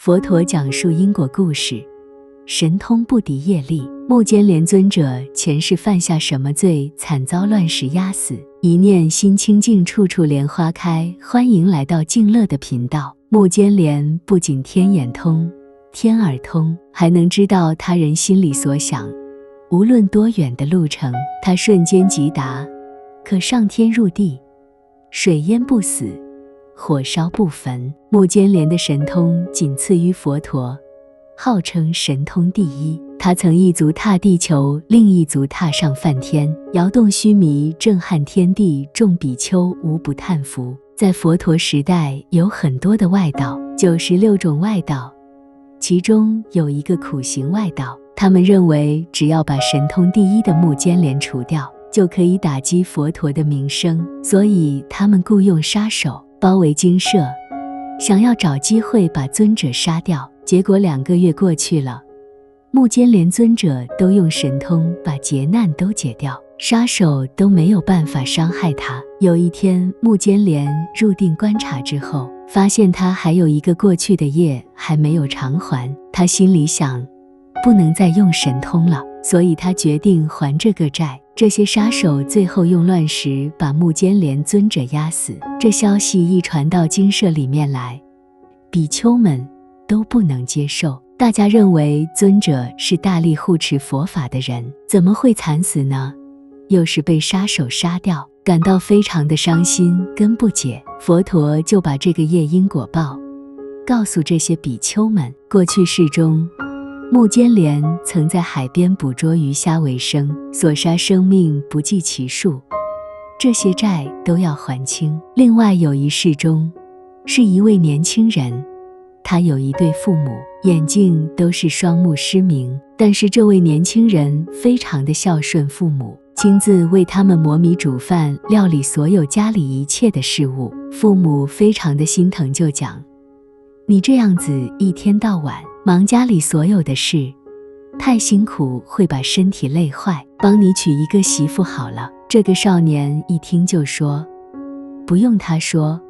佛陀讲述因果故事，神通不敌业力。目犍连尊者前世犯下什么罪，惨遭乱石压死？一念心清净，处处莲花开。欢迎来到静乐的频道。目犍连不仅天眼通、天耳通，还能知道他人心里所想，无论多远的路程，他瞬间即达，可上天入地，水淹不死，火烧不焚。目犍连的神通仅次于佛陀，号称神通第一。他曾一足踏地球，另一足踏上梵天，摇动须弥，震撼天地，众比丘无不叹服。在佛陀时代有很多的外道，96种外道，其中有一个苦行外道，他们认为只要把神通第一的目犍连除掉，就可以打击佛陀的名声，所以他们雇用杀手包围精舍，想要找机会把尊者杀掉。结果2个月过去了，目犍连尊者都用神通把劫难都解掉，杀手都没有办法伤害他。有一天，目犍连入定观察之后，发现他还有一个过去的业还没有偿还。他心里想，不能再用神通了，所以他决定还这个债。这些杀手最后用乱石把目犍连尊者压死。这消息一传到精舍里面来，比丘们都不能接受，大家认为尊者是大力护持佛法的人，怎么会惨死呢？又是被杀手杀掉，感到非常的伤心跟不解。佛陀就把这个业因果报告诉这些比丘们。过去世中，目犍连曾在海边捕捉鱼虾为生，所杀生命不计其数，这些债都要还清。另外有一世中，是一位年轻人，他有一对父母，眼睛都是双目失明，但是这位年轻人非常的孝顺父母，亲自为他们磨米煮饭，料理所有家里一切的事物。父母非常的心疼，就讲，你这样子一天到晚忙家里所有的事，太辛苦，会把身体累坏，帮你娶一个媳妇好了。这个少年一听就说，不用他说，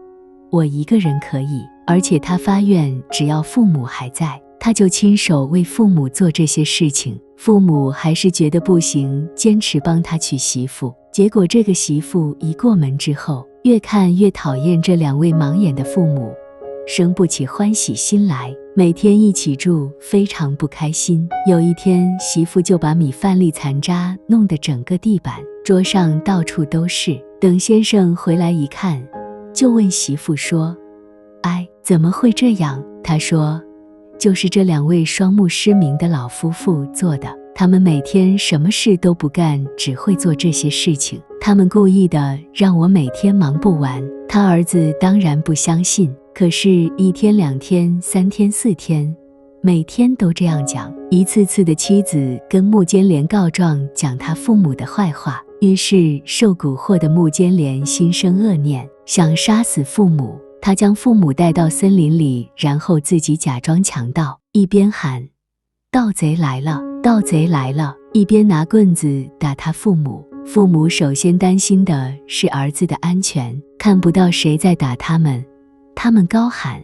我一个人可以。而且他发愿，只要父母还在，他就亲手为父母做这些事情。父母还是觉得不行，坚持帮他娶媳妇。结果这个媳妇一过门之后，越看越讨厌这2位盲眼的父母，生不起欢喜心来，每天一起住，非常不开心。有一天，媳妇就把米饭粒残渣弄得整个地板、桌上到处都是。等先生回来一看，就问媳妇说，哎，怎么会这样？他说，就是这2位双目失明的老夫妇做的，他们每天什么事都不干，只会做这些事情，他们故意的让我每天忙不完。他儿子当然不相信，可是1天2天3天4天，每天都这样讲。一次次的妻子跟目犍连告状，讲他父母的坏话，于是受蛊惑的目犍连心生恶念，想杀死父母。他将父母带到森林里，然后自己假装强盗，一边喊盗贼来了，盗贼来了，一边拿棍子打他父母。父母首先担心的是儿子的安全，看不到谁在打他们，他们高喊，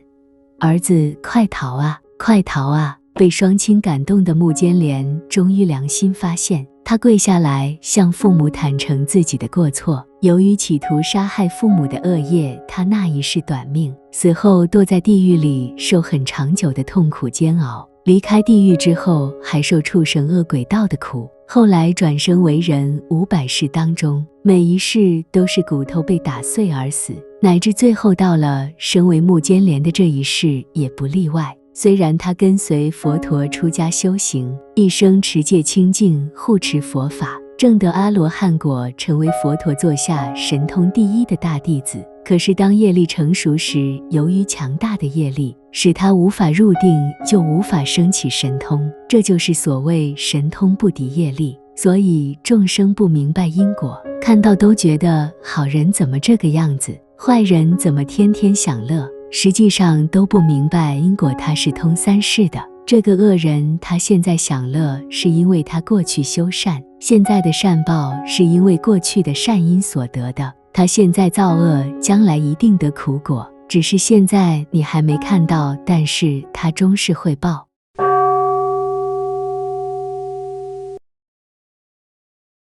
儿子快逃啊，快逃啊！被双亲感动的目犍连终于良心发现，他跪下来向父母坦诚自己的过错。由于企图杀害父母的恶业，他那一世短命，死后堕在地狱里，受很长久的痛苦煎熬。离开地狱之后，还受畜生恶鬼道的苦。后来转生为人500世当中，每一世都是骨头被打碎而死，乃至最后到了身为目犍连的这一世也不例外。虽然他跟随佛陀出家修行，一生持戒清净，护持佛法，证得阿罗汉果，成为佛陀座下神通第一的大弟子。可是当业力成熟时，由于强大的业力，使他无法入定，就无法升起神通。这就是所谓神通不敌业力。所以众生不明白因果，看到都觉得好人怎么这个样子，坏人怎么天天享乐，实际上都不明白因果，它是通3世的。这个恶人他现在享乐，是因为他过去修善，现在的善报是因为过去的善因所得的。他现在造恶，将来一定得苦果。只是现在你还没看到，但是它终是会报。